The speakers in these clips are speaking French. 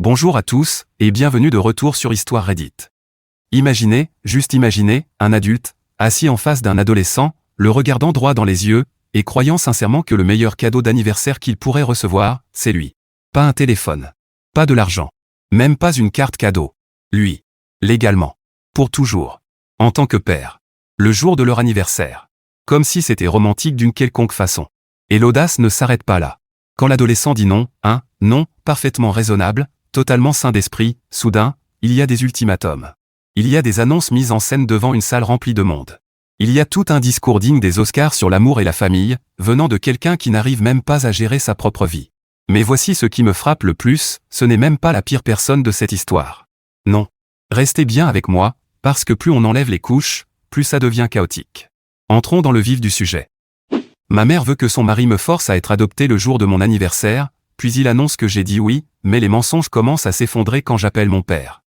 Bonjour à tous, et bienvenue de retour sur Histoire Reddit. Imaginez, juste imaginez, un adulte, assis en face d'un adolescent, le regardant droit dans les yeux, et croyant sincèrement que le meilleur cadeau d'anniversaire qu'il pourrait recevoir, c'est lui. Pas un téléphone. Pas de l'argent. Même pas une carte cadeau. Lui. Légalement. Pour toujours. En tant que père. Le jour de leur anniversaire. Comme si c'était romantique d'une quelconque façon. Et l'audace ne s'arrête pas là. Quand l'adolescent dit non, non, parfaitement raisonnable, totalement sain d'esprit, soudain, il y a des ultimatums. Il y a des annonces mises en scène devant une salle remplie de monde. Il y a tout un discours digne des Oscars sur l'amour et la famille, venant de quelqu'un qui n'arrive même pas à gérer sa propre vie. Mais voici ce qui me frappe le plus, ce n'est même pas la pire personne de cette histoire. Non. Restez bien avec moi, parce que plus on enlève les couches, plus ça devient chaotique. Entrons dans le vif du sujet. Ma mère veut que son mari me force à être adopté le jour de mon anniversaire, puis il annonce que j'ai dit oui, mais les mensonges commencent à s'effondrer quand j'appelle mon père.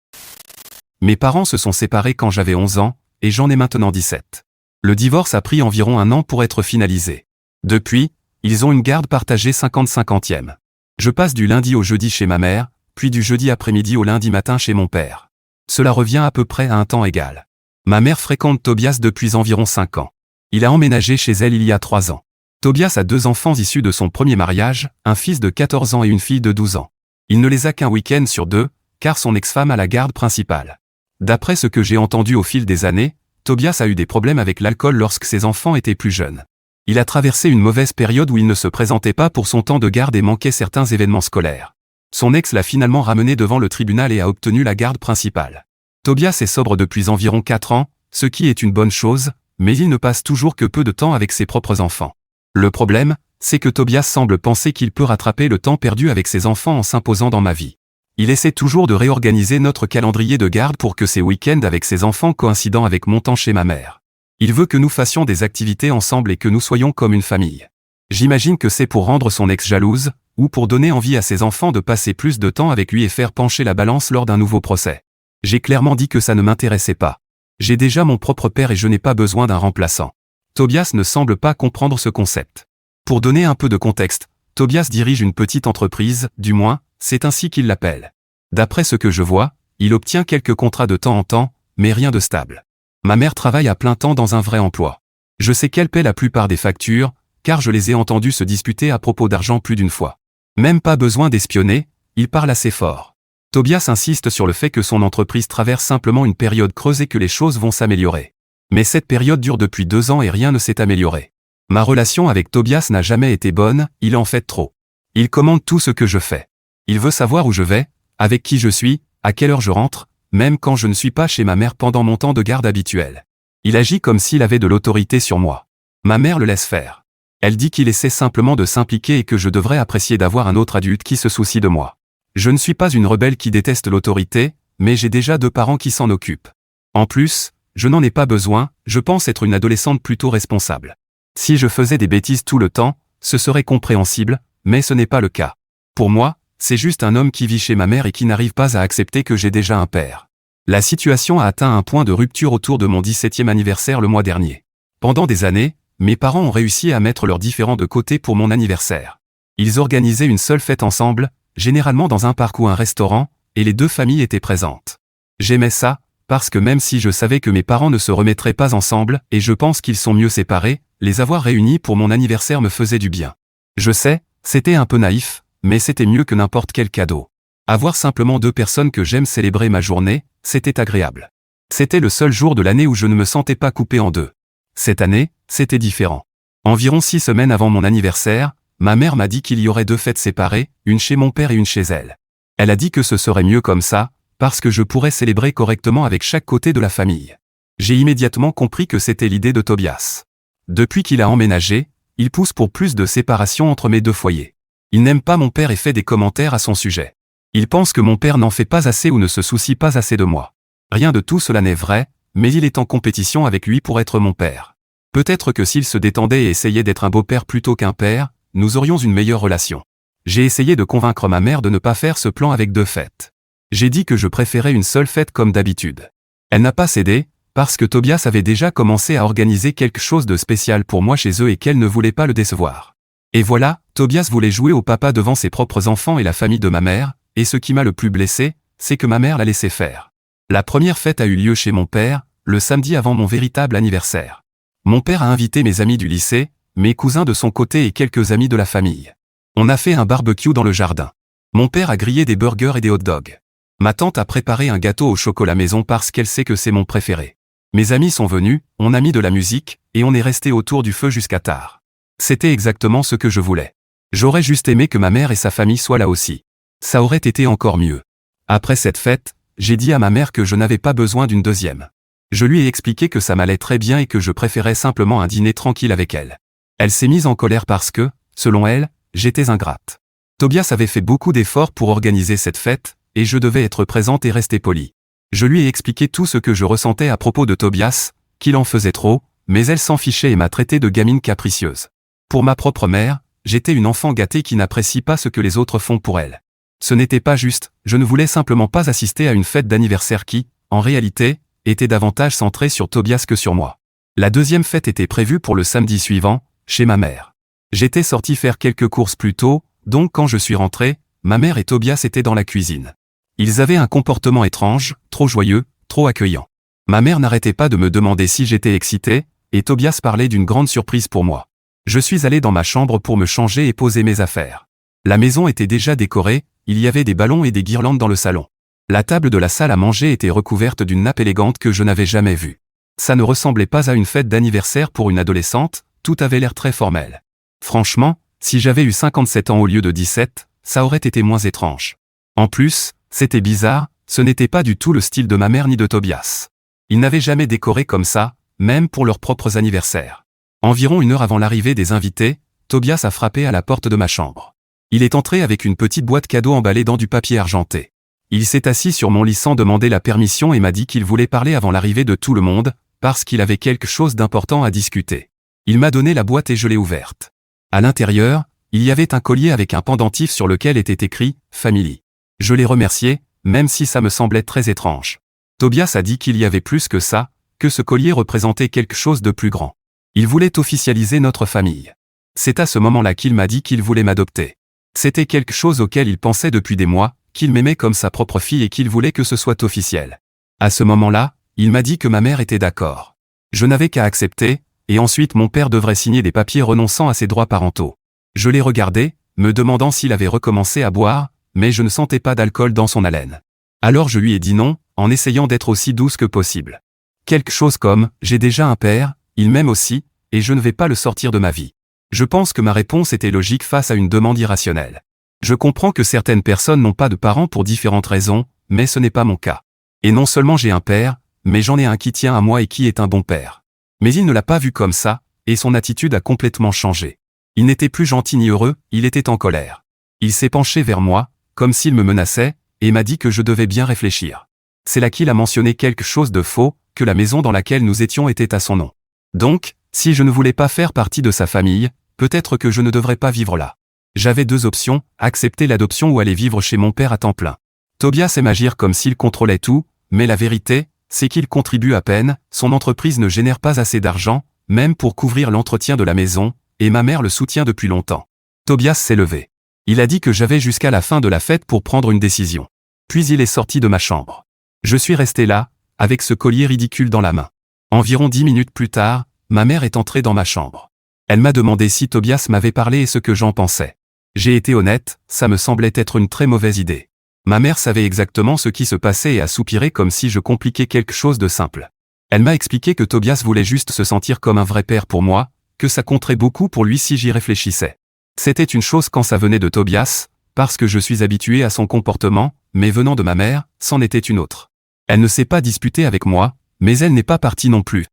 Mes parents se sont séparés quand j'avais 11 ans, et j'en ai maintenant 17. Le divorce a pris environ 1 an pour être finalisé. Depuis, ils ont une garde partagée 50-50e. Je passe du lundi au jeudi chez ma mère, puis du jeudi après-midi au lundi matin chez mon père. Cela revient à peu près à un temps égal. Ma mère fréquente Tobias depuis environ 5 ans. Il a emménagé chez elle il y a 3 ans. Tobias a 2 enfants issus de son premier mariage, un fils de 14 ans et une fille de 12 ans. Il ne les a qu'un week-end sur 2, car son ex-femme a la garde principale. D'après ce que j'ai entendu au fil des années, Tobias a eu des problèmes avec l'alcool lorsque ses enfants étaient plus jeunes. Il a traversé une mauvaise période où il ne se présentait pas pour son temps de garde et manquait certains événements scolaires. Son ex l'a finalement ramené devant le tribunal et a obtenu la garde principale. Tobias est sobre depuis environ 4 ans, ce qui est une bonne chose, mais il ne passe toujours que peu de temps avec ses propres enfants. Le problème, c'est que Tobias semble penser qu'il peut rattraper le temps perdu avec ses enfants en s'imposant dans ma vie. Il essaie toujours de réorganiser notre calendrier de garde pour que ses week-ends avec ses enfants coïncident avec mon temps chez ma mère. Il veut que nous fassions des activités ensemble et que nous soyons comme une famille. J'imagine que c'est pour rendre son ex jalouse, ou pour donner envie à ses enfants de passer plus de temps avec lui et faire pencher la balance lors d'un nouveau procès. J'ai clairement dit que ça ne m'intéressait pas. J'ai déjà mon propre père et je n'ai pas besoin d'un remplaçant. Tobias ne semble pas comprendre ce concept. Pour donner un peu de contexte, Tobias dirige une petite entreprise, du moins, c'est ainsi qu'il l'appelle. D'après ce que je vois, il obtient quelques contrats de temps en temps, mais rien de stable. Ma mère travaille à plein temps dans un vrai emploi. Je sais qu'elle paie la plupart des factures, car je les ai entendus se disputer à propos d'argent plus d'une fois. Même pas besoin d'espionner, il parle assez fort. Tobias insiste sur le fait que son entreprise traverse simplement une période creuse et que les choses vont s'améliorer. Mais cette période dure depuis 2 ans et rien ne s'est amélioré. Ma relation avec Tobias n'a jamais été bonne, il en fait trop. Il commande tout ce que je fais. Il veut savoir où je vais, avec qui je suis, à quelle heure je rentre, même quand je ne suis pas chez ma mère pendant mon temps de garde habituel. Il agit comme s'il avait de l'autorité sur moi. Ma mère le laisse faire. Elle dit qu'il essaie simplement de s'impliquer et que je devrais apprécier d'avoir un autre adulte qui se soucie de moi. Je ne suis pas une rebelle qui déteste l'autorité, mais j'ai déjà 2 parents qui s'en occupent. En plus, je n'en ai pas besoin, je pense être une adolescente plutôt responsable. Si je faisais des bêtises tout le temps, ce serait compréhensible, mais ce n'est pas le cas. Pour moi, c'est juste un homme qui vit chez ma mère et qui n'arrive pas à accepter que j'ai déjà un père. La situation a atteint un point de rupture autour de mon 17e anniversaire le mois dernier. Pendant des années, mes parents ont réussi à mettre leurs différends de côté pour mon anniversaire. Ils organisaient une seule fête ensemble, généralement dans un parc ou un restaurant, et les 2 familles étaient présentes. J'aimais ça, parce que même si je savais que mes parents ne se remettraient pas ensemble, et je pense qu'ils sont mieux séparés, les avoir réunis pour mon anniversaire me faisait du bien. Je sais, c'était un peu naïf, mais c'était mieux que n'importe quel cadeau. Avoir simplement 2 personnes que j'aime célébrer ma journée, c'était agréable. C'était le seul jour de l'année où je ne me sentais pas coupé en 2. Cette année, c'était différent. Environ 6 semaines avant mon anniversaire, ma mère m'a dit qu'il y aurait 2 fêtes séparées, une chez mon père et une chez elle. Elle a dit que ce serait mieux comme ça, parce que je pourrais célébrer correctement avec chaque côté de la famille. J'ai immédiatement compris que c'était l'idée de Tobias. Depuis qu'il a emménagé, il pousse pour plus de séparation entre mes 2 foyers. Il n'aime pas mon père et fait des commentaires à son sujet. Il pense que mon père n'en fait pas assez ou ne se soucie pas assez de moi. Rien de tout cela n'est vrai, mais il est en compétition avec lui pour être mon père. Peut-être que s'il se détendait et essayait d'être un beau-père plutôt qu'un père, nous aurions une meilleure relation. J'ai essayé de convaincre ma mère de ne pas faire ce plan avec 2 fêtes. J'ai dit que je préférais une seule fête comme d'habitude. Elle n'a pas cédé, parce que Tobias avait déjà commencé à organiser quelque chose de spécial pour moi chez eux et qu'elle ne voulait pas le décevoir. Et voilà, Tobias voulait jouer au papa devant ses propres enfants et la famille de ma mère, et ce qui m'a le plus blessé, c'est que ma mère l'a laissé faire. La première fête a eu lieu chez mon père, le samedi avant mon véritable anniversaire. Mon père a invité mes amis du lycée, mes cousins de son côté et quelques amis de la famille. On a fait un barbecue dans le jardin. Mon père a grillé des burgers et des hot dogs. Ma tante a préparé un gâteau au chocolat maison parce qu'elle sait que c'est mon préféré. Mes amis sont venus, on a mis de la musique, et on est resté autour du feu jusqu'à tard. C'était exactement ce que je voulais. J'aurais juste aimé que ma mère et sa famille soient là aussi. Ça aurait été encore mieux. Après cette fête, j'ai dit à ma mère que je n'avais pas besoin d'une deuxième. Je lui ai expliqué que ça m'allait très bien et que je préférais simplement un dîner tranquille avec elle. Elle s'est mise en colère parce que, selon elle, j'étais ingrate. Tobias avait fait beaucoup d'efforts pour organiser cette fête, et je devais être présente et rester polie. Je lui ai expliqué tout ce que je ressentais à propos de Tobias, qu'il en faisait trop, mais elle s'en fichait et m'a traité de gamine capricieuse. Pour ma propre mère, j'étais une enfant gâtée qui n'apprécie pas ce que les autres font pour elle. Ce n'était pas juste, je ne voulais simplement pas assister à une fête d'anniversaire qui, en réalité, était davantage centrée sur Tobias que sur moi. La deuxième fête était prévue pour le samedi suivant, chez ma mère. J'étais sorti faire quelques courses plus tôt, donc quand je suis rentré, ma mère et Tobias étaient dans la cuisine. Ils avaient un comportement étrange, trop joyeux, trop accueillant. Ma mère n'arrêtait pas de me demander si j'étais excité, et Tobias parlait d'une grande surprise pour moi. Je suis allé dans ma chambre pour me changer et poser mes affaires. La maison était déjà décorée, il y avait des ballons et des guirlandes dans le salon. La table de la salle à manger était recouverte d'une nappe élégante que je n'avais jamais vue. Ça ne ressemblait pas à une fête d'anniversaire pour une adolescente, tout avait l'air très formel. Franchement, si j'avais eu 57 ans au lieu de 17, ça aurait été moins étrange. En plus, c'était bizarre, ce n'était pas du tout le style de ma mère ni de Tobias. Ils n'avaient jamais décoré comme ça, même pour leurs propres anniversaires. Environ une heure avant l'arrivée des invités, Tobias a frappé à la porte de ma chambre. Il est entré avec une petite boîte cadeau emballée dans du papier argenté. Il s'est assis sur mon lit sans demander la permission et m'a dit qu'il voulait parler avant l'arrivée de tout le monde, parce qu'il avait quelque chose d'important à discuter. Il m'a donné la boîte et je l'ai ouverte. À l'intérieur, il y avait un collier avec un pendentif sur lequel était écrit « Family ». Je l'ai remercié, même si ça me semblait très étrange. Tobias a dit qu'il y avait plus que ça, que ce collier représentait quelque chose de plus grand. Il voulait officialiser notre famille. C'est à ce moment-là qu'il m'a dit qu'il voulait m'adopter. C'était quelque chose auquel il pensait depuis des mois, qu'il m'aimait comme sa propre fille et qu'il voulait que ce soit officiel. À ce moment-là, il m'a dit que ma mère était d'accord. Je n'avais qu'à accepter, et ensuite mon père devrait signer des papiers renonçant à ses droits parentaux. Je l'ai regardé, me demandant s'il avait recommencé à boire, mais je ne sentais pas d'alcool dans son haleine. Alors je lui ai dit non, en essayant d'être aussi douce que possible. Quelque chose comme « j'ai déjà un père, il m'aime aussi, et je ne vais pas le sortir de ma vie ». Je pense que ma réponse était logique face à une demande irrationnelle. Je comprends que certaines personnes n'ont pas de parents pour différentes raisons, mais ce n'est pas mon cas. Et non seulement j'ai un père, mais j'en ai un qui tient à moi et qui est un bon père. Mais il ne l'a pas vu comme ça, et son attitude a complètement changé. Il n'était plus gentil ni heureux, il était en colère. Il s'est penché vers moi, comme s'il me menaçait, et m'a dit que je devais bien réfléchir. C'est là qu'il a mentionné quelque chose de faux, que la maison dans laquelle nous étions était à son nom. Donc, si je ne voulais pas faire partie de sa famille, peut-être que je ne devrais pas vivre là. J'avais deux options, accepter l'adoption ou aller vivre chez mon père à temps plein. Tobias aime agir comme s'il contrôlait tout, mais la vérité, c'est qu'il contribue à peine, son entreprise ne génère pas assez d'argent, même pour couvrir l'entretien de la maison, et ma mère le soutient depuis longtemps. Tobias s'est levé. Il a dit que j'avais jusqu'à la fin de la fête pour prendre une décision. Puis il est sorti de ma chambre. Je suis resté là, avec ce collier ridicule dans la main. Environ 10 minutes plus tard, ma mère est entrée dans ma chambre. Elle m'a demandé si Tobias m'avait parlé et ce que j'en pensais. J'ai été honnête, ça me semblait être une très mauvaise idée. Ma mère savait exactement ce qui se passait et a soupiré comme si je compliquais quelque chose de simple. Elle m'a expliqué que Tobias voulait juste se sentir comme un vrai père pour moi, que ça compterait beaucoup pour lui si j'y réfléchissais. C'était une chose quand ça venait de Tobias, parce que je suis habitué à son comportement, mais venant de ma mère, c'en était une autre. Elle ne s'est pas disputée avec moi, mais elle n'est pas partie non plus.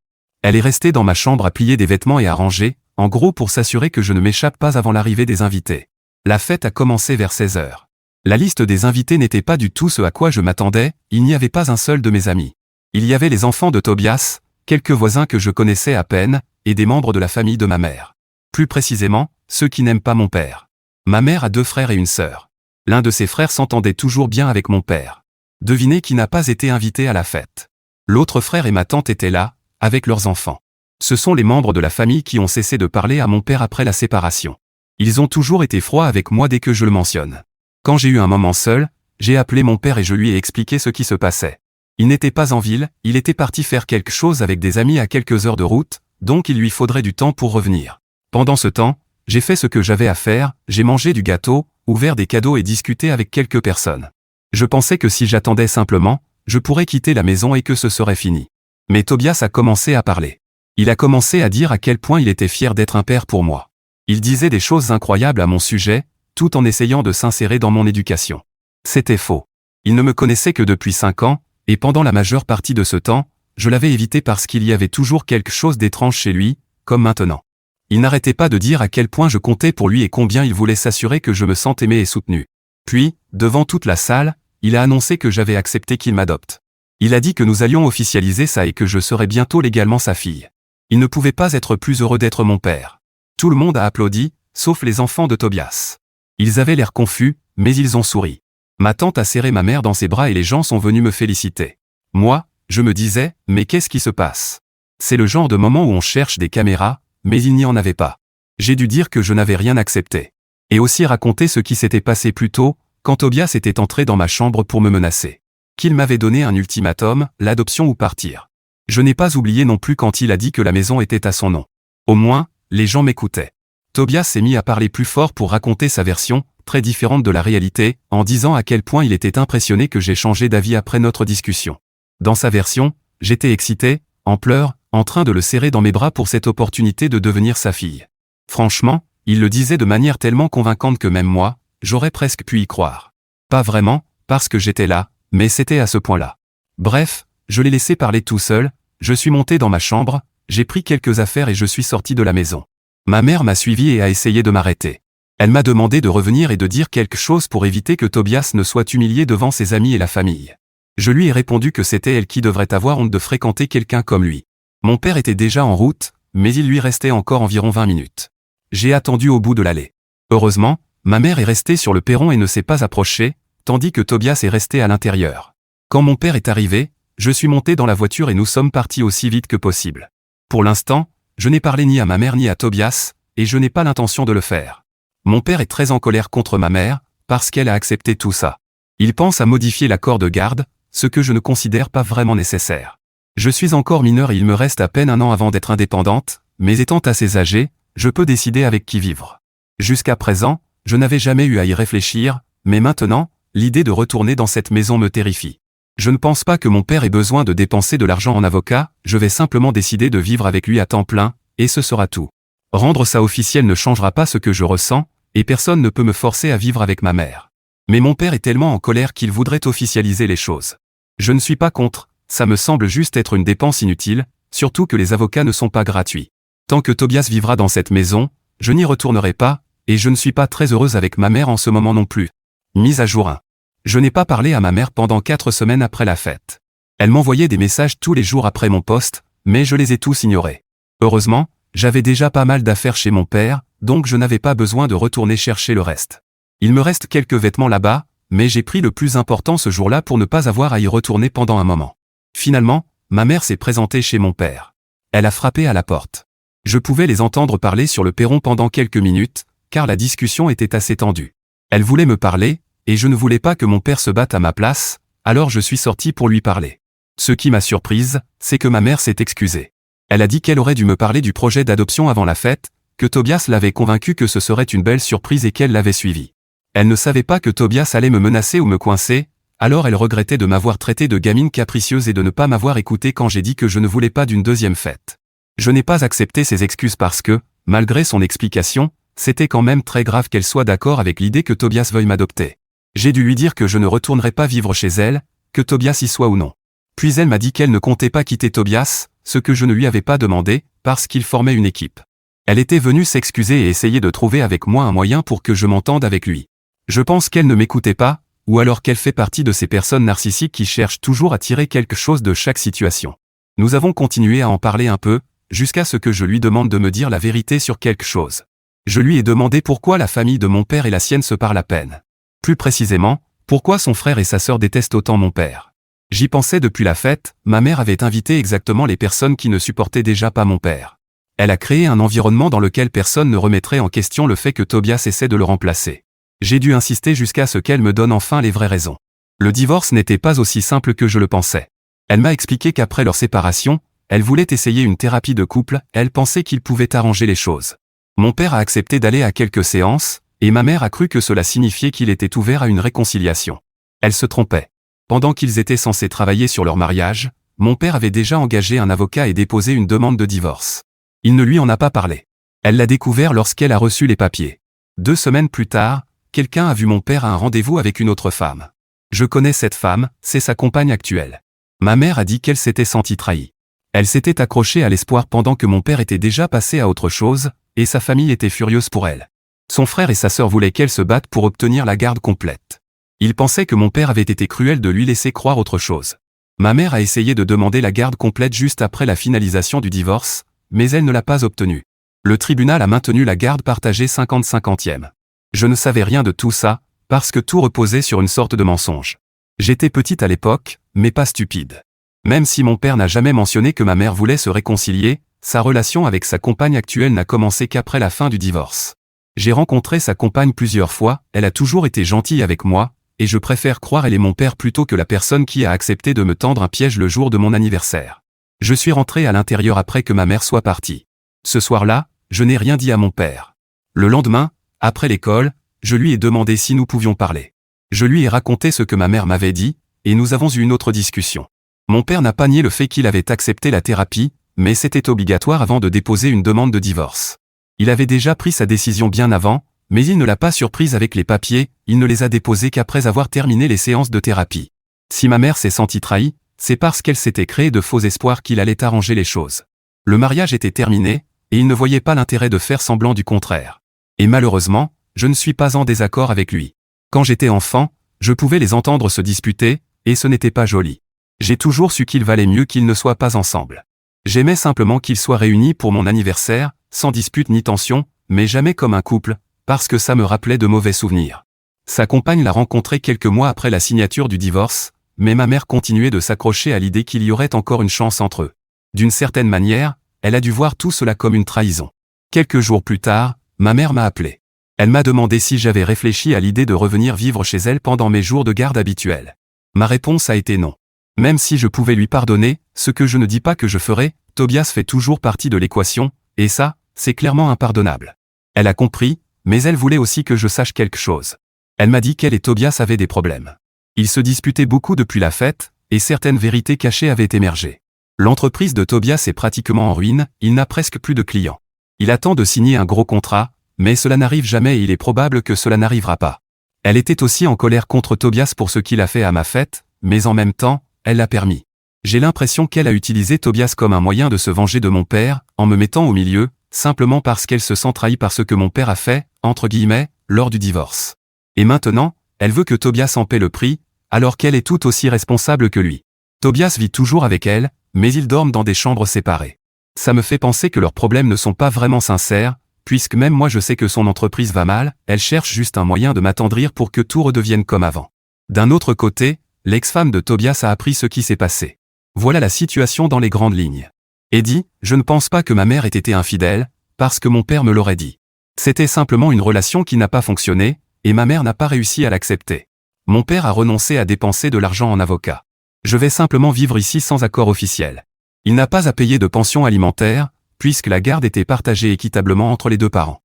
Elle est restée dans ma chambre à plier des vêtements et à ranger, en gros pour s'assurer que je ne m'échappe pas avant l'arrivée des invités. La fête a commencé vers 16 heures. La liste des invités n'était pas du tout ce à quoi je m'attendais, il n'y avait pas un seul de mes amis. Il y avait les enfants de Tobias, quelques voisins que je connaissais à peine, et des membres de la famille de ma mère. Plus précisément, ceux qui n'aiment pas mon père. Ma mère a 2 frères et une sœur. L'un de ses frères s'entendait toujours bien avec mon père. Devinez qui n'a pas été invité à la fête. L'autre frère et ma tante étaient là, avec leurs enfants. Ce sont les membres de la famille qui ont cessé de parler à mon père après la séparation. Ils ont toujours été froids avec moi dès que je le mentionne. Quand j'ai eu un moment seul, j'ai appelé mon père et je lui ai expliqué ce qui se passait. Il n'était pas en ville, il était parti faire quelque chose avec des amis à quelques heures de route, donc il lui faudrait du temps pour revenir. Pendant ce temps, j'ai fait ce que j'avais à faire, j'ai mangé du gâteau, ouvert des cadeaux et discuté avec quelques personnes. Je pensais que si j'attendais simplement, je pourrais quitter la maison et que ce serait fini. Mais Tobias a commencé à parler. Il a commencé à dire à quel point il était fier d'être un père pour moi. Il disait des choses incroyables à mon sujet, tout en essayant de s'insérer dans mon éducation. C'était faux. Il ne me connaissait que depuis 5 ans, et pendant la majeure partie de ce temps, je l'avais évité parce qu'il y avait toujours quelque chose d'étrange chez lui, comme maintenant. Il n'arrêtait pas de dire à quel point je comptais pour lui et combien il voulait s'assurer que je me sente aimé et soutenu. Puis, devant toute la salle, il a annoncé que j'avais accepté qu'il m'adopte. Il a dit que nous allions officialiser ça et que je serais bientôt légalement sa fille. Il ne pouvait pas être plus heureux d'être mon père. Tout le monde a applaudi, sauf les enfants de Tobias. Ils avaient l'air confus, mais ils ont souri. Ma tante a serré ma mère dans ses bras et les gens sont venus me féliciter. Moi, je me disais, mais qu'est-ce qui se passe? C'est le genre de moment où on cherche des caméras, mais il n'y en avait pas. J'ai dû dire que je n'avais rien accepté. Et aussi raconter ce qui s'était passé plus tôt, quand Tobias était entré dans ma chambre pour me menacer. Qu'il m'avait donné un ultimatum, l'adoption ou partir. Je n'ai pas oublié non plus quand il a dit que la maison était à son nom. Au moins, les gens m'écoutaient. Tobias s'est mis à parler plus fort pour raconter sa version, très différente de la réalité, en disant à quel point il était impressionné que j'ai changé d'avis après notre discussion. Dans sa version, j'étais excité, en pleurs, en train de le serrer dans mes bras pour cette opportunité de devenir sa fille. Franchement, il le disait de manière tellement convaincante que même moi, j'aurais presque pu y croire. Pas vraiment, parce que j'étais là, mais c'était à ce point-là. Bref, je l'ai laissé parler tout seul, je suis monté dans ma chambre, j'ai pris quelques affaires et je suis sorti de la maison. Ma mère m'a suivi et a essayé de m'arrêter. Elle m'a demandé de revenir et de dire quelque chose pour éviter que Tobias ne soit humilié devant ses amis et la famille. Je lui ai répondu que c'était elle qui devrait avoir honte de fréquenter quelqu'un comme lui. Mon père était déjà en route, mais il lui restait encore environ 20 minutes. J'ai attendu au bout de l'allée. Heureusement, ma mère est restée sur le perron et ne s'est pas approchée, tandis que Tobias est resté à l'intérieur. Quand mon père est arrivé, je suis monté dans la voiture et nous sommes partis aussi vite que possible. Pour l'instant, je n'ai parlé ni à ma mère ni à Tobias, et je n'ai pas l'intention de le faire. Mon père est très en colère contre ma mère, parce qu'elle a accepté tout ça. Il pense à modifier l'accord de garde, ce que je ne considère pas vraiment nécessaire. Je suis encore mineur et il me reste à peine 1 an avant d'être indépendante, mais étant assez âgé, je peux décider avec qui vivre. Jusqu'à présent, je n'avais jamais eu à y réfléchir, mais maintenant, l'idée de retourner dans cette maison me terrifie. Je ne pense pas que mon père ait besoin de dépenser de l'argent en avocat, je vais simplement décider de vivre avec lui à temps plein, et ce sera tout. Rendre ça officiel ne changera pas ce que je ressens, et personne ne peut me forcer à vivre avec ma mère. Mais mon père est tellement en colère qu'il voudrait officialiser les choses. Je ne suis pas contre, ça me semble juste être une dépense inutile, surtout que les avocats ne sont pas gratuits. Tant que Tobias vivra dans cette maison, je n'y retournerai pas, et je ne suis pas très heureuse avec ma mère en ce moment non plus. Mise à jour 1. Je n'ai pas parlé à ma mère pendant 4 semaines après la fête. Elle m'envoyait des messages tous les jours après mon poste, mais je les ai tous ignorés. Heureusement, j'avais déjà pas mal d'affaires chez mon père, donc je n'avais pas besoin de retourner chercher le reste. Il me reste quelques vêtements là-bas, mais j'ai pris le plus important ce jour-là pour ne pas avoir à y retourner pendant un moment. Finalement, ma mère s'est présentée chez mon père. Elle a frappé à la porte. Je pouvais les entendre parler sur le perron pendant quelques minutes, car la discussion était assez tendue. Elle voulait me parler, et je ne voulais pas que mon père se batte à ma place, alors je suis sorti pour lui parler. Ce qui m'a surprise, c'est que ma mère s'est excusée. Elle a dit qu'elle aurait dû me parler du projet d'adoption avant la fête, que Tobias l'avait convaincue que ce serait une belle surprise et qu'elle l'avait suivi. Elle ne savait pas que Tobias allait me menacer ou me coincer, alors elle regrettait de m'avoir traité de gamine capricieuse et de ne pas m'avoir écouté quand j'ai dit que je ne voulais pas d'une deuxième fête. Je n'ai pas accepté ses excuses parce que, malgré son explication, c'était quand même très grave qu'elle soit d'accord avec l'idée que Tobias veuille m'adopter. J'ai dû lui dire que je ne retournerai pas vivre chez elle, que Tobias y soit ou non. Puis elle m'a dit qu'elle ne comptait pas quitter Tobias, ce que je ne lui avais pas demandé, parce qu'il formait une équipe. Elle était venue s'excuser et essayer de trouver avec moi un moyen pour que je m'entende avec lui. Je pense qu'elle ne m'écoutait pas, ou alors qu'elle fait partie de ces personnes narcissiques qui cherchent toujours à tirer quelque chose de chaque situation. Nous avons continué à en parler un peu, jusqu'à ce que je lui demande de me dire la vérité sur quelque chose. Je lui ai demandé pourquoi la famille de mon père et la sienne se parlent à peine. Plus précisément, pourquoi son frère et sa sœur détestent autant mon père. J'y pensais depuis la fête, ma mère avait invité exactement les personnes qui ne supportaient déjà pas mon père. Elle a créé un environnement dans lequel personne ne remettrait en question le fait que Tobias essaie de le remplacer. J'ai dû insister jusqu'à ce qu'elle me donne enfin les vraies raisons. Le divorce n'était pas aussi simple que je le pensais. Elle m'a expliqué qu'après leur séparation, elle voulait essayer une thérapie de couple, elle pensait qu'il pouvait arranger les choses. Mon père a accepté d'aller à quelques séances, et ma mère a cru que cela signifiait qu'il était ouvert à une réconciliation. Elle se trompait. Pendant qu'ils étaient censés travailler sur leur mariage, mon père avait déjà engagé un avocat et déposé une demande de divorce. Il ne lui en a pas parlé. Elle l'a découvert lorsqu'elle a reçu les papiers. 2 semaines plus tard, quelqu'un a vu mon père à un rendez-vous avec une autre femme. Je connais cette femme, c'est sa compagne actuelle. Ma mère a dit qu'elle s'était sentie trahie. Elle s'était accrochée à l'espoir pendant que mon père était déjà passé à autre chose, et sa famille était furieuse pour elle. Son frère et sa sœur voulaient qu'elle se batte pour obtenir la garde complète. Ils pensaient que mon père avait été cruel de lui laisser croire autre chose. Ma mère a essayé de demander la garde complète juste après la finalisation du divorce, mais elle ne l'a pas obtenue. Le tribunal a maintenu la garde partagée 50-50e. Je ne savais rien de tout ça, parce que tout reposait sur une sorte de mensonge. J'étais petite à l'époque, mais pas stupide. Même si mon père n'a jamais mentionné que ma mère voulait se réconcilier, sa relation avec sa compagne actuelle n'a commencé qu'après la fin du divorce. J'ai rencontré sa compagne plusieurs fois, elle a toujours été gentille avec moi, et je préfère croire elle est mon père plutôt que la personne qui a accepté de me tendre un piège le jour de mon anniversaire. Je suis rentré à l'intérieur après que ma mère soit partie. Ce soir-là, je n'ai rien dit à mon père. Le lendemain, après l'école, je lui ai demandé si nous pouvions parler. Je lui ai raconté ce que ma mère m'avait dit, et nous avons eu une autre discussion. Mon père n'a pas nié le fait qu'il avait accepté la thérapie, mais c'était obligatoire avant de déposer une demande de divorce. Il avait déjà pris sa décision bien avant, mais il ne l'a pas surprise avec les papiers, il ne les a déposés qu'après avoir terminé les séances de thérapie. Si ma mère s'est sentie trahie, c'est parce qu'elle s'était créé de faux espoirs qu'il allait arranger les choses. Le mariage était terminé, et il ne voyait pas l'intérêt de faire semblant du contraire. Et malheureusement, je ne suis pas en désaccord avec lui. Quand j'étais enfant, je pouvais les entendre se disputer, et ce n'était pas joli. J'ai toujours su qu'il valait mieux qu'ils ne soient pas ensemble. J'aimais simplement qu'ils soient réunis pour mon anniversaire, sans dispute ni tension, mais jamais comme un couple, parce que ça me rappelait de mauvais souvenirs. Sa compagne l'a rencontré quelques mois après la signature du divorce, mais ma mère continuait de s'accrocher à l'idée qu'il y aurait encore une chance entre eux. D'une certaine manière, elle a dû voir tout cela comme une trahison. Quelques jours plus tard, ma mère m'a appelé. Elle m'a demandé si j'avais réfléchi à l'idée de revenir vivre chez elle pendant mes jours de garde habituels. Ma réponse a été non. Même si je pouvais lui pardonner, ce que je ne dis pas que je ferai, Tobias fait toujours partie de l'équation, et ça, c'est clairement impardonnable. Elle a compris, mais elle voulait aussi que je sache quelque chose. Elle m'a dit qu'elle et Tobias avaient des problèmes. Ils se disputaient beaucoup depuis la fête, et certaines vérités cachées avaient émergé. L'entreprise de Tobias est pratiquement en ruine, il n'a presque plus de clients. Il attend de signer un gros contrat, mais cela n'arrive jamais et il est probable que cela n'arrivera pas. Elle était aussi en colère contre Tobias pour ce qu'il a fait à ma fête, mais en même temps, elle l'a permis. J'ai l'impression qu'elle a utilisé Tobias comme un moyen de se venger de mon père, en me mettant au milieu, simplement parce qu'elle se sent trahie par ce que mon père a fait, entre guillemets, lors du divorce. Et maintenant, elle veut que Tobias en paie le prix, alors qu'elle est tout aussi responsable que lui. Tobias vit toujours avec elle, mais ils dorment dans des chambres séparées. Ça me fait penser que leurs problèmes ne sont pas vraiment sincères, puisque même moi je sais que son entreprise va mal, elle cherche juste un moyen de m'attendrir pour que tout redevienne comme avant. D'un autre côté, l'ex-femme de Tobias a appris ce qui s'est passé. Voilà la situation dans les grandes lignes. Eddie, je ne pense pas que ma mère ait été infidèle, parce que mon père me l'aurait dit. C'était simplement une relation qui n'a pas fonctionné, et ma mère n'a pas réussi à l'accepter. Mon père a renoncé à dépenser de l'argent en avocat. Je vais simplement vivre ici sans accord officiel. Il n'a pas à payer de pension alimentaire, puisque la garde était partagée équitablement entre les 2 parents.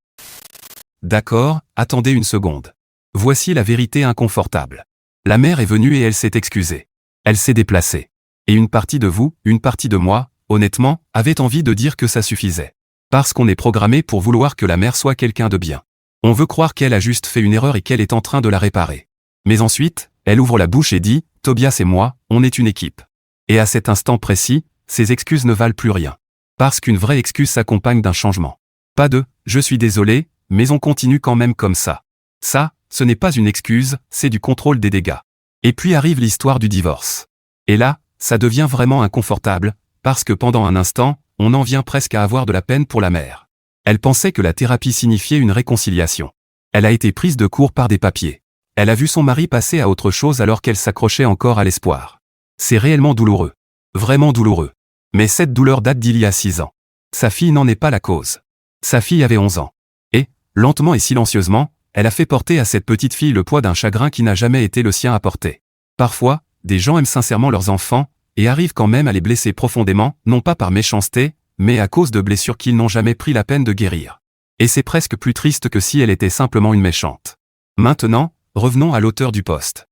D'accord, attendez une seconde. Voici la vérité inconfortable. La mère est venue et elle s'est excusée. Elle s'est déplacée. Et une partie de vous, une partie de moi, honnêtement, avait envie de dire que ça suffisait. Parce qu'on est programmé pour vouloir que la mère soit quelqu'un de bien. On veut croire qu'elle a juste fait une erreur et qu'elle est en train de la réparer. Mais ensuite, elle ouvre la bouche et dit, Tobias et moi, on est une équipe. Et à cet instant précis, ces excuses ne valent plus rien. Parce qu'une vraie excuse s'accompagne d'un changement. Pas de « je suis désolé, mais on continue quand même comme ça ». Ça, ce n'est pas une excuse, c'est du contrôle des dégâts. Et puis arrive l'histoire du divorce. Et là, ça devient vraiment inconfortable, parce que pendant un instant, on en vient presque à avoir de la peine pour la mère. Elle pensait que la thérapie signifiait une réconciliation. Elle a été prise de court par des papiers. Elle a vu son mari passer à autre chose alors qu'elle s'accrochait encore à l'espoir. C'est réellement douloureux. Vraiment douloureux. Mais cette douleur date d'il y a 6 ans. Sa fille n'en est pas la cause. Sa fille avait 11 ans. Et, lentement et silencieusement, elle a fait porter à cette petite fille le poids d'un chagrin qui n'a jamais été le sien à porter. Parfois, des gens aiment sincèrement leurs enfants, et arrivent quand même à les blesser profondément, non pas par méchanceté, mais à cause de blessures qu'ils n'ont jamais pris la peine de guérir. Et c'est presque plus triste que si elle était simplement une méchante. Maintenant, revenons à l'auteur du post.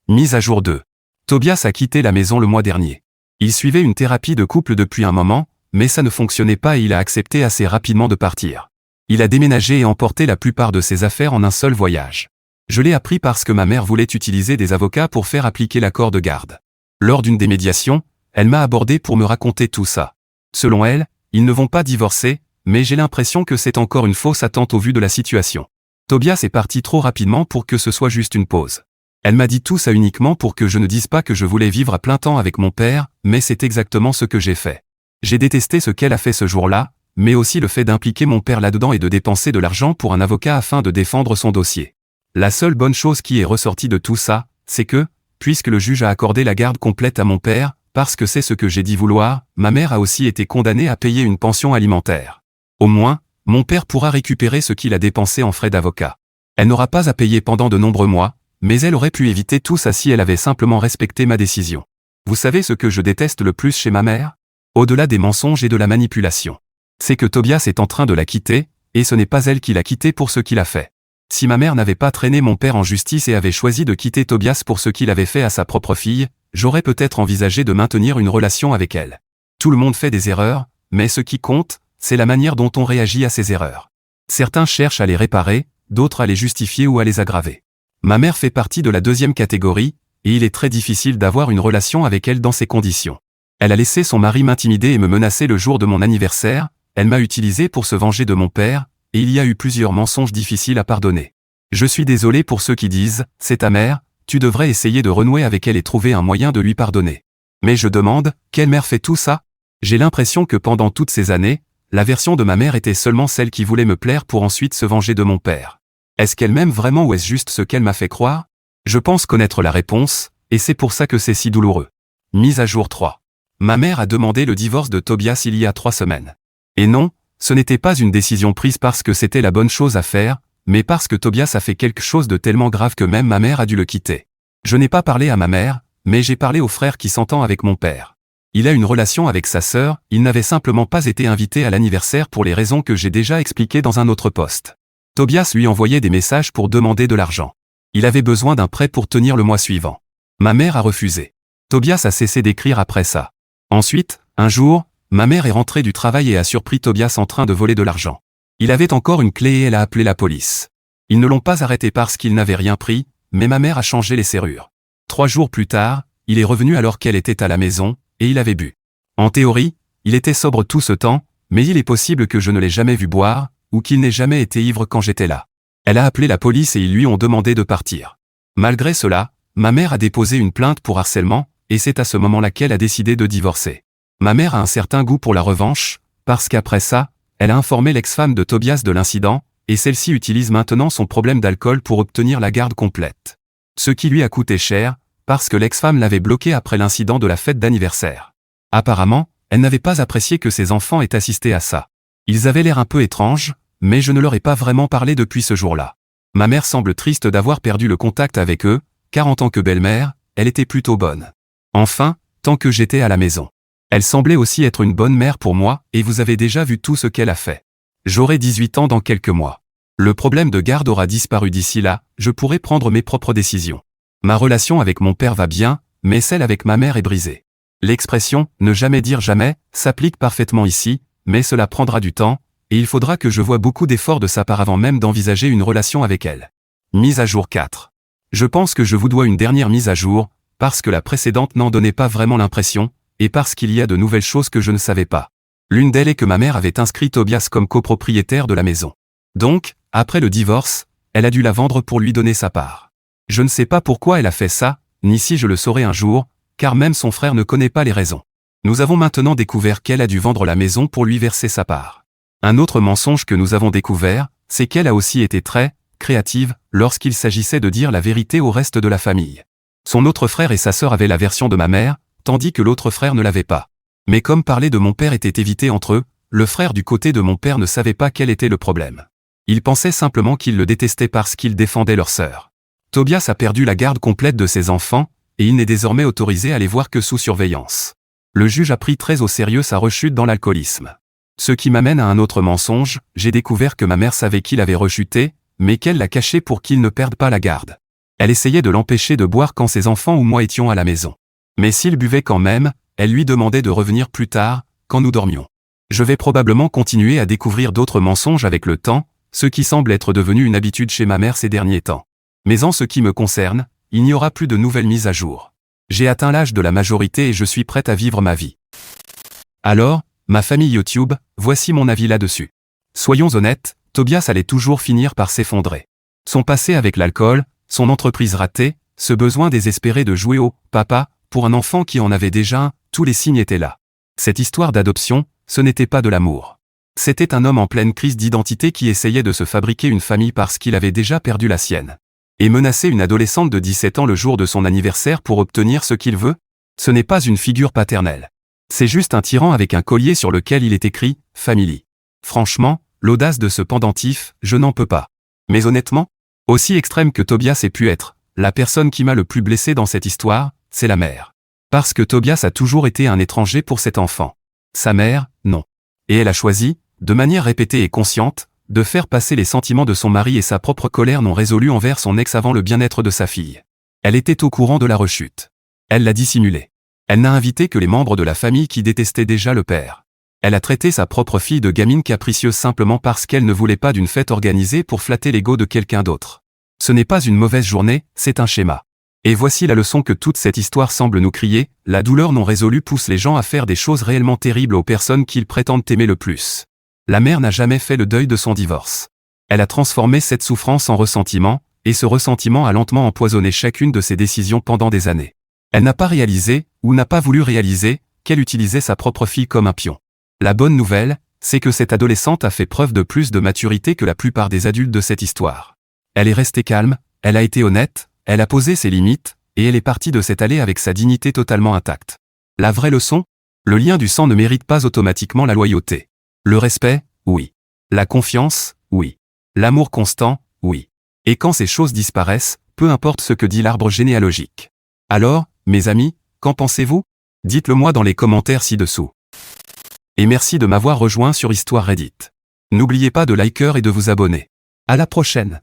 Mise à jour 2. Tobias a quitté la maison le mois dernier. Il suivait une thérapie de couple depuis un moment, mais ça ne fonctionnait pas et il a accepté assez rapidement de partir. Il a déménagé et emporté la plupart de ses affaires en un seul voyage. Je l'ai appris parce que ma mère voulait utiliser des avocats pour faire appliquer l'accord de garde. Lors d'une des médiations, elle m'a abordé pour me raconter tout ça. Selon elle, ils ne vont pas divorcer, mais j'ai l'impression que c'est encore une fausse attente au vu de la situation. Tobias est parti trop rapidement pour que ce soit juste une pause. Elle m'a dit tout ça uniquement pour que je ne dise pas que je voulais vivre à plein temps avec mon père, mais c'est exactement ce que j'ai fait. J'ai détesté ce qu'elle a fait ce jour-là, mais aussi le fait d'impliquer mon père là-dedans et de dépenser de l'argent pour un avocat afin de défendre son dossier. La seule bonne chose qui est ressortie de tout ça, c'est que, puisque le juge a accordé la garde complète à mon père, parce que c'est ce que j'ai dit vouloir, ma mère a aussi été condamnée à payer une pension alimentaire. Au moins, mon père pourra récupérer ce qu'il a dépensé en frais d'avocat. Elle n'aura pas à payer pendant de nombreux mois, mais elle aurait pu éviter tout ça si elle avait simplement respecté ma décision. Vous savez ce que je déteste le plus chez ma mère? Au-delà des mensonges et de la manipulation. C'est que Tobias est en train de la quitter, et ce n'est pas elle qui l'a quitté pour ce qu'il a fait. Si ma mère n'avait pas traîné mon père en justice et avait choisi de quitter Tobias pour ce qu'il avait fait à sa propre fille, j'aurais peut-être envisagé de maintenir une relation avec elle. Tout le monde fait des erreurs, mais ce qui compte, c'est la manière dont on réagit à ces erreurs. Certains cherchent à les réparer, d'autres à les justifier ou à les aggraver. Ma mère fait partie de la deuxième catégorie, et il est très difficile d'avoir une relation avec elle dans ces conditions. Elle a laissé son mari m'intimider et me menacer le jour de mon anniversaire, elle m'a utilisé pour se venger de mon père, et il y a eu plusieurs mensonges difficiles à pardonner. Je suis désolé pour ceux qui disent « c'est ta mère, tu devrais essayer de renouer avec elle et trouver un moyen de lui pardonner ». Mais je demande, quelle mère fait tout ça? J'ai l'impression que pendant toutes ces années, la version de ma mère était seulement celle qui voulait me plaire pour ensuite se venger de mon père. Est-ce qu'elle m'aime vraiment ou est-ce juste ce qu'elle m'a fait croire? Je pense connaître la réponse, et c'est pour ça que c'est si douloureux. Mise à jour 3. Ma mère a demandé le divorce de Tobias il y a 3 semaines. Et non, ce n'était pas une décision prise parce que c'était la bonne chose à faire, mais parce que Tobias a fait quelque chose de tellement grave que même ma mère a dû le quitter. Je n'ai pas parlé à ma mère, mais j'ai parlé au frère qui s'entend avec mon père. Il a une relation avec sa sœur, il n'avait simplement pas été invité à l'anniversaire pour les raisons que j'ai déjà expliquées dans un autre post. Tobias lui envoyait des messages pour demander de l'argent. Il avait besoin d'un prêt pour tenir le mois suivant. Ma mère a refusé. Tobias a cessé d'écrire après ça. Ensuite, un jour, ma mère est rentrée du travail et a surpris Tobias en train de voler de l'argent. Il avait encore une clé et elle a appelé la police. Ils ne l'ont pas arrêté parce qu'il n'avait rien pris, mais ma mère a changé les serrures. 3 jours plus tard, il est revenu alors qu'elle était à la maison, et il avait bu. En théorie, il était sobre tout ce temps, mais il est possible que je ne l'ai jamais vu boire, ou qu'il n'ait jamais été ivre quand j'étais là. Elle a appelé la police et ils lui ont demandé de partir. Malgré cela, ma mère a déposé une plainte pour harcèlement, et c'est à ce moment-là qu'elle a décidé de divorcer. Ma mère a un certain goût pour la revanche, parce qu'après ça, elle a informé l'ex-femme de Tobias de l'incident, et celle-ci utilise maintenant son problème d'alcool pour obtenir la garde complète. Ce qui lui a coûté cher, parce que l'ex-femme l'avait bloqué après l'incident de la fête d'anniversaire. Apparemment, elle n'avait pas apprécié que ses enfants aient assisté à ça. Ils avaient l'air un peu étranges, mais je ne leur ai pas vraiment parlé depuis ce jour-là. Ma mère semble triste d'avoir perdu le contact avec eux, car en tant que belle-mère, elle était plutôt bonne. Enfin, tant que j'étais à la maison. Elle semblait aussi être une bonne mère pour moi, et vous avez déjà vu tout ce qu'elle a fait. J'aurai 18 ans dans quelques mois. Le problème de garde aura disparu d'ici là, je pourrai prendre mes propres décisions. Ma relation avec mon père va bien, mais celle avec ma mère est brisée. L'expression « ne jamais dire jamais » s'applique parfaitement ici, mais cela prendra du temps, et il faudra que je voie beaucoup d'efforts de sa part avant même d'envisager une relation avec elle. Mise à jour 4. Je pense que je vous dois une dernière mise à jour, parce que la précédente n'en donnait pas vraiment l'impression, et parce qu'il y a de nouvelles choses que je ne savais pas. L'une d'elles est que ma mère avait inscrit Tobias comme copropriétaire de la maison. Donc, après le divorce, elle a dû la vendre pour lui donner sa part. Je ne sais pas pourquoi elle a fait ça, ni si je le saurai un jour, car même son frère ne connaît pas les raisons. Nous avons maintenant découvert qu'elle a dû vendre la maison pour lui verser sa part. Un autre mensonge que nous avons découvert, c'est qu'elle a aussi été très créative lorsqu'il s'agissait de dire la vérité au reste de la famille. Son autre frère et sa sœur avaient la version de ma mère, tandis que l'autre frère ne l'avait pas. Mais comme parler de mon père était évité entre eux, le frère du côté de mon père ne savait pas quel était le problème. Il pensait simplement qu'il le détestait parce qu'il défendait leur sœur. Tobias a perdu la garde complète de ses enfants, et il n'est désormais autorisé à les voir que sous surveillance. Le juge a pris très au sérieux sa rechute dans l'alcoolisme. Ce qui m'amène à un autre mensonge, j'ai découvert que ma mère savait qu'il avait rechuté, mais qu'elle l'a caché pour qu'il ne perde pas la garde. Elle essayait de l'empêcher de boire quand ses enfants ou moi étions à la maison. Mais s'il buvait quand même, elle lui demandait de revenir plus tard, quand nous dormions. Je vais probablement continuer à découvrir d'autres mensonges avec le temps, ce qui semble être devenu une habitude chez ma mère ces derniers temps. Mais en ce qui me concerne, il n'y aura plus de nouvelles mises à jour. J'ai atteint l'âge de la majorité et je suis prête à vivre ma vie. Alors, ma famille YouTube, voici mon avis là-dessus. Soyons honnêtes, Tobias allait toujours finir par s'effondrer. Son passé avec l'alcool, son entreprise ratée, ce besoin désespéré de jouer au « papa » pour un enfant qui en avait déjà un, tous les signes étaient là. Cette histoire d'adoption, ce n'était pas de l'amour. C'était un homme en pleine crise d'identité qui essayait de se fabriquer une famille parce qu'il avait déjà perdu la sienne. Et menacer une adolescente de 17 ans le jour de son anniversaire pour obtenir ce qu'il veut? Ce n'est pas une figure paternelle. C'est juste un tyran avec un collier sur lequel il est écrit « Family ». Franchement, l'audace de ce pendentif, je n'en peux pas. Mais honnêtement, aussi extrême que Tobias ait pu être, la personne qui m'a le plus blessé dans cette histoire, c'est la mère. Parce que Tobias a toujours été un étranger pour cet enfant. Sa mère, non. Et elle a choisi, de manière répétée et consciente, de faire passer les sentiments de son mari et sa propre colère non résolue envers son ex avant le bien-être de sa fille. Elle était au courant de la rechute. Elle l'a dissimulé. Elle n'a invité que les membres de la famille qui détestaient déjà le père. Elle a traité sa propre fille de gamine capricieuse simplement parce qu'elle ne voulait pas d'une fête organisée pour flatter l'ego de quelqu'un d'autre. Ce n'est pas une mauvaise journée, c'est un schéma. Et voici la leçon que toute cette histoire semble nous crier, la douleur non résolue pousse les gens à faire des choses réellement terribles aux personnes qu'ils prétendent aimer le plus. La mère n'a jamais fait le deuil de son divorce. Elle a transformé cette souffrance en ressentiment, et ce ressentiment a lentement empoisonné chacune de ses décisions pendant des années. Elle n'a pas réalisé, ou n'a pas voulu réaliser, qu'elle utilisait sa propre fille comme un pion. La bonne nouvelle, c'est que cette adolescente a fait preuve de plus de maturité que la plupart des adultes de cette histoire. Elle est restée calme, elle a été honnête, elle a posé ses limites, et elle est partie de cette allée avec sa dignité totalement intacte. La vraie leçon? Le lien du sang ne mérite pas automatiquement la loyauté. Le respect? Oui. La confiance? Oui. L'amour constant? Oui. Et quand ces choses disparaissent, peu importe ce que dit l'arbre généalogique. Alors, mes amis, qu'en pensez-vous? Dites-le moi dans les commentaires ci-dessous. Et merci de m'avoir rejoint sur Histoire Reddit. N'oubliez pas de liker et de vous abonner. À la prochaine.